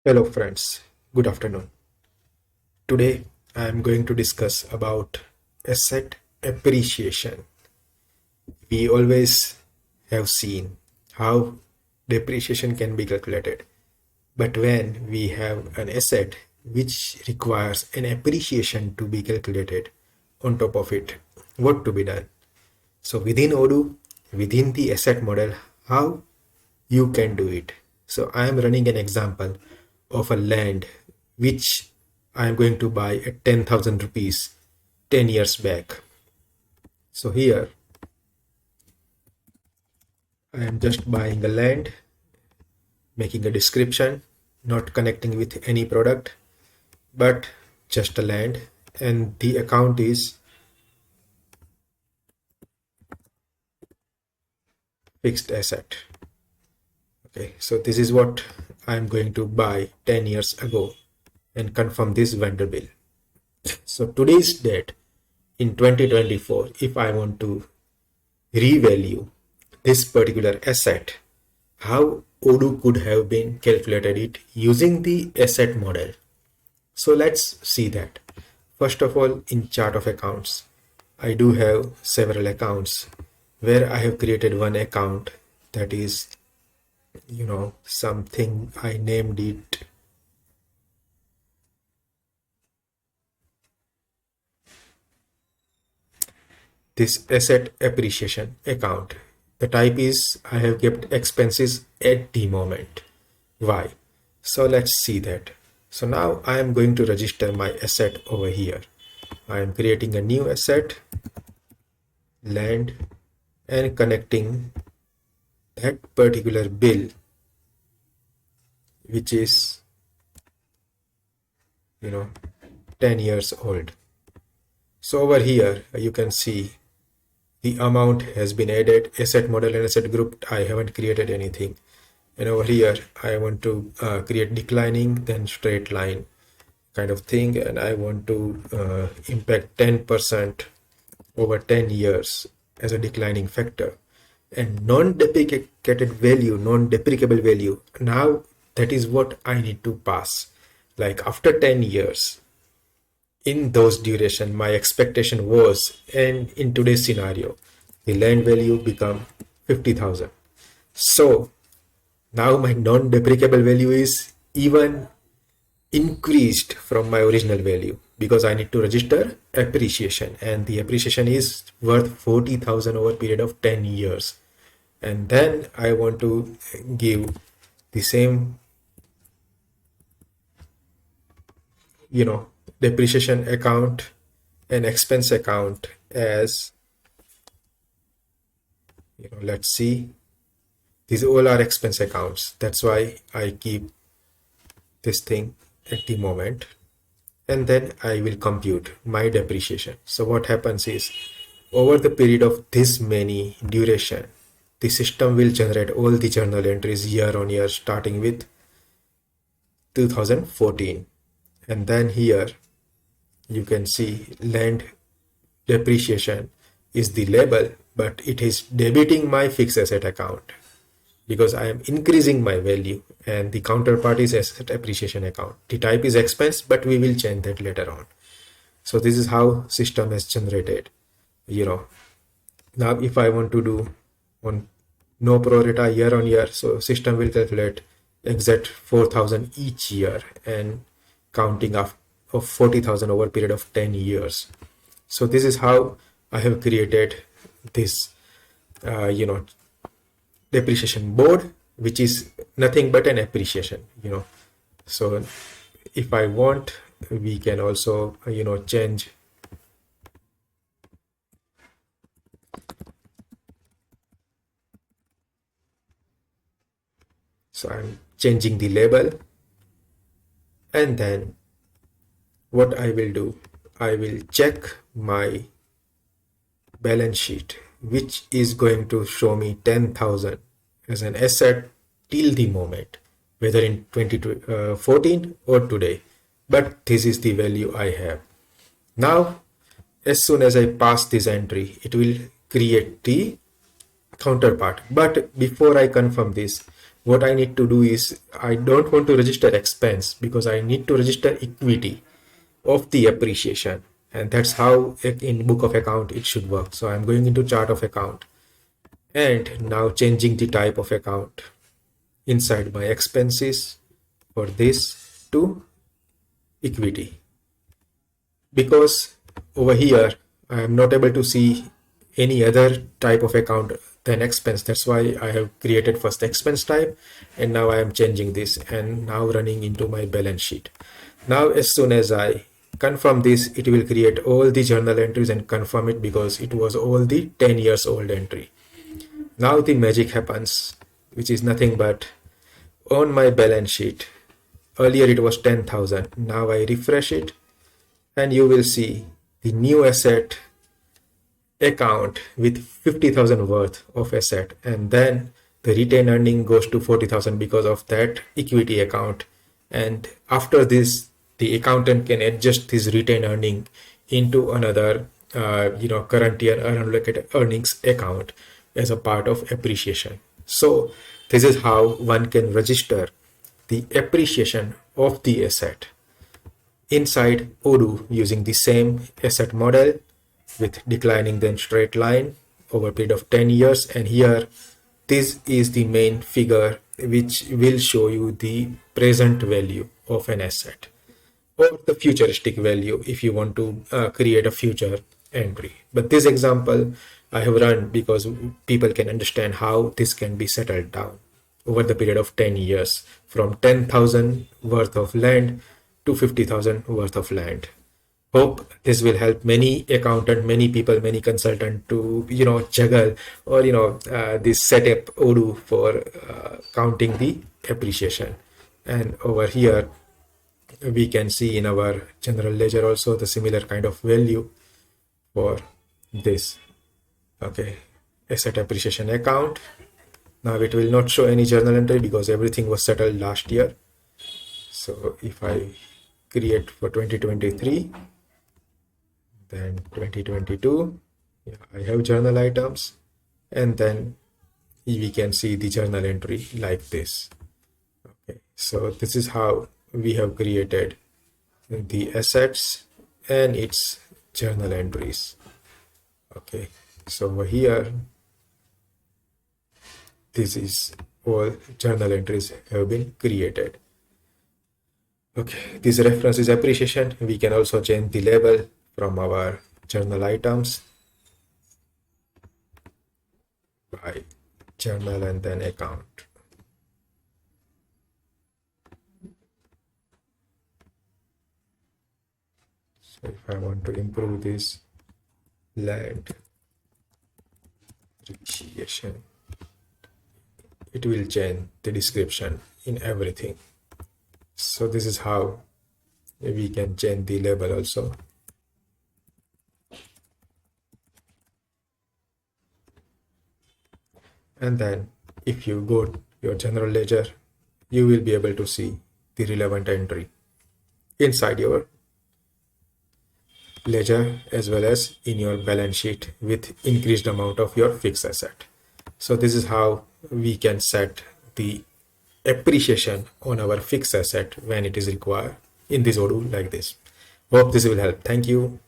Hello friends, good afternoon. Today I am going to discuss about asset appreciation. We always have seen how depreciation can be calculated, but when we have an asset which requires an appreciation to be calculated on top of it, what to be done? So within Odoo, within the asset model, how you can do it. So I am running an example of a land which I am going to buy at 10,000 rupees 10 years back. So here I am just buying a land, making a description, not connecting with any product, but just a land, and the account is fixed asset. Okay, so this is what I'm going to buy 10 years ago and confirm this vendor bill. So today's date in 2024, if I want to revalue this particular asset, how Odoo could have been calculated it using the asset model. So let's see that. First of all, in chart of accounts, I do have several accounts where I have created one account that is, something I named it this asset appreciation account. The type is I have kept expenses at the moment. Why? So let's see that. So now I am going to register my asset over here. I am creating a new asset, land, and connecting that particular bill, which is, you know, 10 years old. So over here, you can see the amount has been added, asset model and asset group. I haven't created anything. And over here, I want to create declining, then straight line kind of thing. And I want to impact 10% over 10 years as a declining factor. And non-deprecated value, non-deprecable value. Now that is what I need to pass. Like after 10 years, in those duration, my expectation was, and in today's scenario, the land value become 50,000. So now my non-deprecable value is even increased from my original value because I need to register appreciation, and the appreciation is worth 40,000 over a period of 10 years. And then I want to give the same, depreciation account and expense account as, let's see, these all are expense accounts. That's why I keep this thing at the moment, and then I will compute my depreciation. So what happens is, over the period of this many duration, the system will generate all the journal entries year on year starting with 2014. And then here you can see land depreciation is the label, but it is debiting my fixed asset account because I am increasing my value, and the counterpart is asset appreciation account. The type is expense, but we will change that later on. So this is how system has generated. Now if I want to do on no pro rata year on year, so system will calculate exact 4,000 each year and counting of 40,000 over a period of 10 years. So this is how I have created this depreciation board, which is nothing but an appreciation. So if I want, we can also change. So I'm changing the label, and then what I will do, I will check my balance sheet, which is going to show me 10,000 as an asset till the moment, whether in 2014 or today. But this is the value I have. Now, as soon as I pass this entry, it will create the counterpart. But before I confirm this, what I need to do is I don't want to register expense because I need to register equity of the appreciation. And that's how in book of account it should work. So I'm going into chart of account and now changing the type of account inside my expenses for this to equity, because over here I am not able to see any other type of account than expense. That's why I have created first expense type, and now I am changing this and now running into my balance sheet. Now as soon as I confirm this, it will create all the journal entries and confirm it because it was all the 10 years old entry. Now the magic happens, which is nothing but on my balance sheet. Earlier it was 10,000. Now I refresh it and you will see the new asset account with 50,000 worth of asset, and then the retained earning goes to 40,000 because of that equity account. And after this, the accountant can adjust this retained earning into another current year unallocated earnings account as a part of appreciation. So this is how one can register the appreciation of the asset inside Odoo using the same asset model with declining then straight line over a period of 10 years. And here, this is the main figure which will show you the present value of an asset or the futuristic value if you want to create a future entry. But this example I have run because people can understand how this can be settled down over the period of 10 years from 10,000 worth of land to 50,000 worth of land. Hope this will help many accountant, many people, many consultant to juggle or this setup Odoo for counting the appreciation. And over here we can see in our general ledger also the similar kind of value for this. Okay, asset appreciation account. Now it will not show any journal entry because everything was settled last year. So if I create for 2023, then 2022, yeah, I have journal items, and then we can see the journal entry like this. Okay, so this is how we have created the assets and its journal entries. Okay, so over here, this is all journal entries have been created. Okay, this reference is appreciation. We can also change the label from our journal items by journal and then account. So if I want to improve this land depreciation, it will change the description in everything. So this is how we can change the label also. And then if you go to your general ledger, you will be able to see the relevant entry inside your ledger as well as in your balance sheet with increased amount of your fixed asset. So this is how we can set the appreciation on our fixed asset when it is required in this Odoo like this. Hope this will help. Thank you.